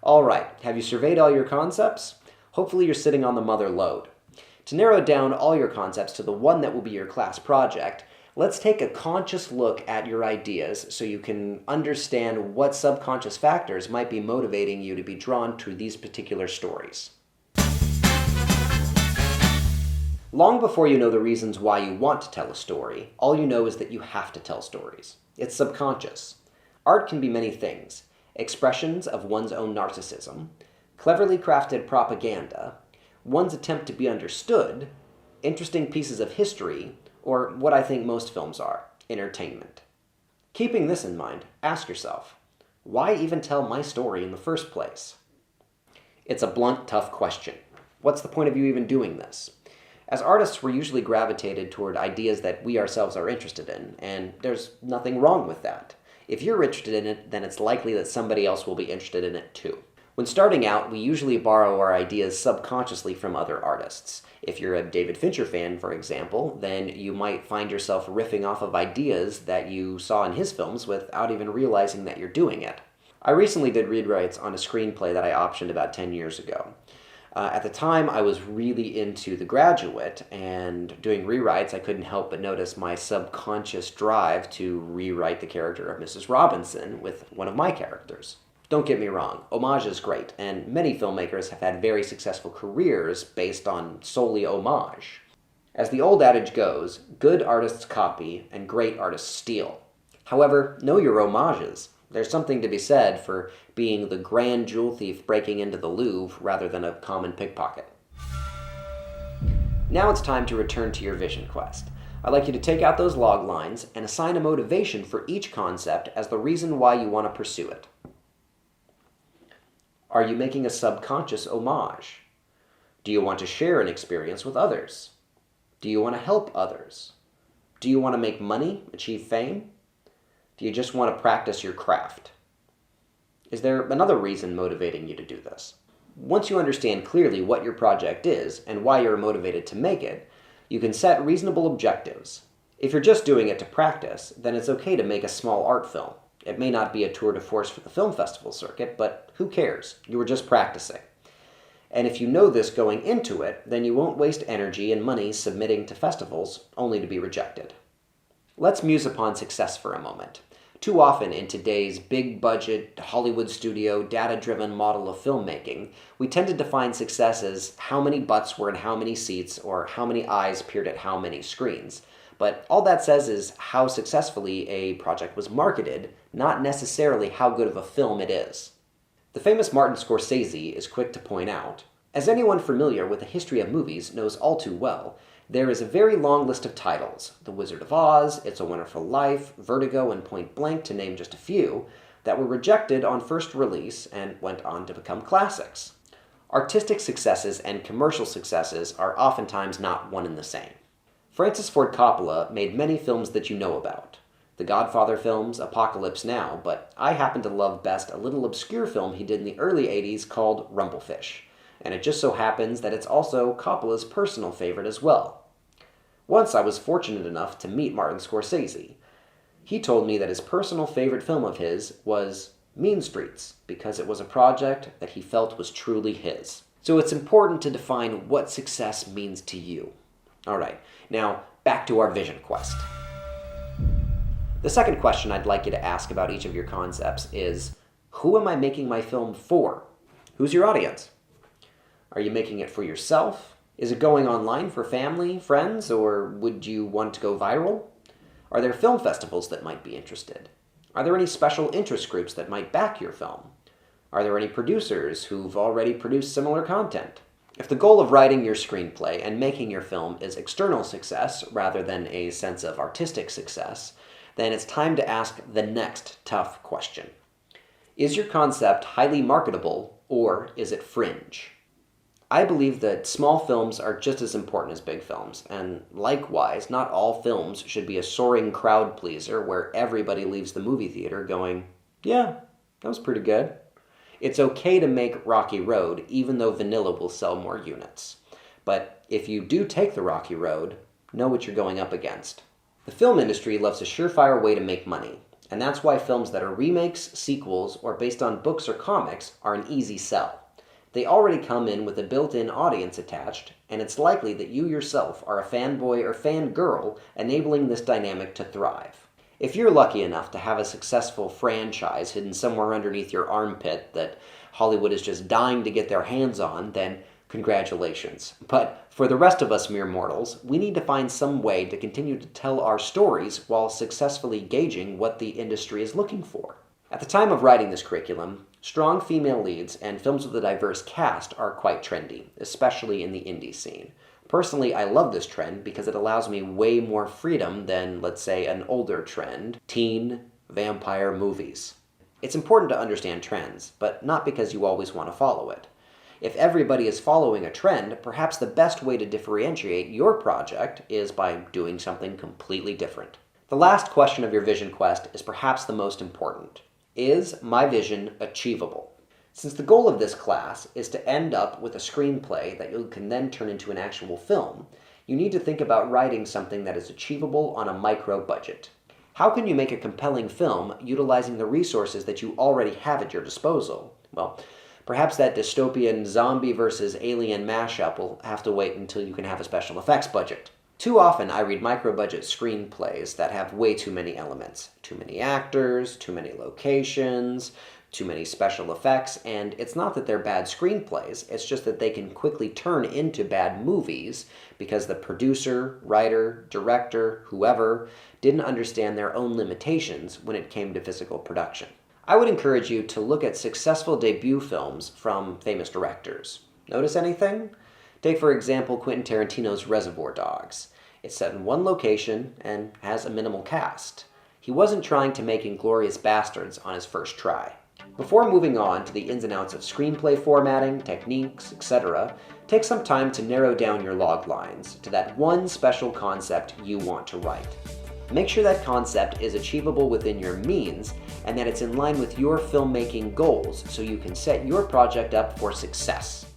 All right, have you surveyed all your concepts? Hopefully you're sitting on the mother lode. To narrow down all your concepts to the one that will be your class project, let's take a conscious look at your ideas so you can understand what subconscious factors might be motivating you to be drawn to these particular stories. Long before you know the reasons why you want to tell a story, all you know is that you have to tell stories. It's subconscious. Art can be many things: expressions of one's own narcissism, cleverly crafted propaganda, one's attempt to be understood, interesting pieces of history, or what I think most films are, entertainment. Keeping this in mind, ask yourself, why even tell my story in the first place? It's a blunt, tough question. What's the point of you even doing this? As artists, we're usually gravitated toward ideas that we ourselves are interested in, and there's nothing wrong with that. If you're interested in it, then it's likely that somebody else will be interested in it too. When starting out, we usually borrow our ideas subconsciously from other artists. If you're a David Fincher fan, for example, then you might find yourself riffing off of ideas that you saw in his films without even realizing that you're doing it. I recently did rewrites on a screenplay that I optioned about 10 years ago. At the time, I was really into The Graduate, and doing rewrites, I couldn't help but notice my subconscious drive to rewrite the character of Mrs. Robinson with one of my characters. Don't get me wrong, homage is great, and many filmmakers have had very successful careers based on solely homage. As the old adage goes, good artists copy and great artists steal. However, know your homages. There's something to be said for being the grand jewel thief breaking into the Louvre rather than a common pickpocket. Now it's time to return to your vision quest. I'd like you to take out those log lines and assign a motivation for each concept as the reason why you want to pursue it. Are you making a subconscious homage? Do you want to share an experience with others? Do you want to help others? Do you want to make money, achieve fame? Do you just want to practice your craft? Is there another reason motivating you to do this? Once you understand clearly what your project is and why you're motivated to make it, you can set reasonable objectives. If you're just doing it to practice, then it's okay to make a small art film. It may not be a tour de force for the film festival circuit, but who cares? You were just practicing. And if you know this going into it, then you won't waste energy and money submitting to festivals only to be rejected. Let's muse upon success for a moment. Too often in today's big-budget, Hollywood studio, data-driven model of filmmaking, we tend to define success as how many butts were in how many seats or how many eyes peered at how many screens. But all that says is how successfully a project was marketed, not necessarily how good of a film it is. The famous Martin Scorsese is quick to point out, as anyone familiar with the history of movies knows all too well, there is a very long list of titles, The Wizard of Oz, It's a Wonderful Life, Vertigo, and Point Blank, to name just a few, that were rejected on first release and went on to become classics. Artistic successes and commercial successes are oftentimes not one and the same. Francis Ford Coppola made many films that you know about. The Godfather films, Apocalypse Now, but I happen to love best a little obscure film he did in the early 80s called Rumblefish. And it just so happens that it's also Coppola's personal favorite as well. Once I was fortunate enough to meet Martin Scorsese. He told me that his personal favorite film of his was Mean Streets, because it was a project that he felt was truly his. So it's important to define what success means to you. Alright, now back to our vision quest. The second question I'd like you to ask about each of your concepts is, who am I making my film for? Who's your audience? Are you making it for yourself? Is it going online for family, friends, or would you want to go viral? Are there film festivals that might be interested? Are there any special interest groups that might back your film? Are there any producers who've already produced similar content? If the goal of writing your screenplay and making your film is external success rather than a sense of artistic success, then it's time to ask the next tough question. Is your concept highly marketable, or is it fringe? I believe that small films are just as important as big films, and likewise, not all films should be a soaring crowd pleaser where everybody leaves the movie theater going, yeah, that was pretty good. It's okay to make Rocky Road, even though vanilla will sell more units. But if you do take the Rocky Road, know what you're going up against. The film industry loves a surefire way to make money. And that's why films that are remakes, sequels, or based on books or comics are an easy sell. They already come in with a built-in audience attached, and it's likely that you yourself are a fanboy or fangirl enabling this dynamic to thrive. If you're lucky enough to have a successful franchise hidden somewhere underneath your armpit that Hollywood is just dying to get their hands on, then congratulations. But for the rest of us mere mortals, we need to find some way to continue to tell our stories while successfully gauging what the industry is looking for. At the time of writing this curriculum, strong female leads and films with a diverse cast are quite trendy, especially in the indie scene. Personally, I love this trend because it allows me way more freedom than, let's say, an older trend, teen vampire movies. It's important to understand trends, but not because you always want to follow it. If everybody is following a trend, perhaps the best way to differentiate your project is by doing something completely different. The last question of your vision quest is perhaps the most important. Is my vision achievable? Since the goal of this class is to end up with a screenplay that you can then turn into an actual film, you need to think about writing something that is achievable on a micro budget. How can you make a compelling film utilizing the resources that you already have at your disposal? Well, perhaps that dystopian zombie versus alien mashup will have to wait until you can have a special effects budget. Too often I read micro-budget screenplays that have way too many elements. Too many actors, too many locations, too many special effects, and it's not that they're bad screenplays, it's just that they can quickly turn into bad movies because the producer, writer, director, whoever, didn't understand their own limitations when it came to physical production. I would encourage you to look at successful debut films from famous directors. Notice anything? Take, for example, Quentin Tarantino's Reservoir Dogs. It's set in one location and has a minimal cast. He wasn't trying to make Inglourious Basterds on his first try. Before moving on to the ins and outs of screenplay formatting, techniques, etc., take some time to narrow down your log lines to that one special concept you want to write. Make sure that concept is achievable within your means and that it's in line with your filmmaking goals so you can set your project up for success.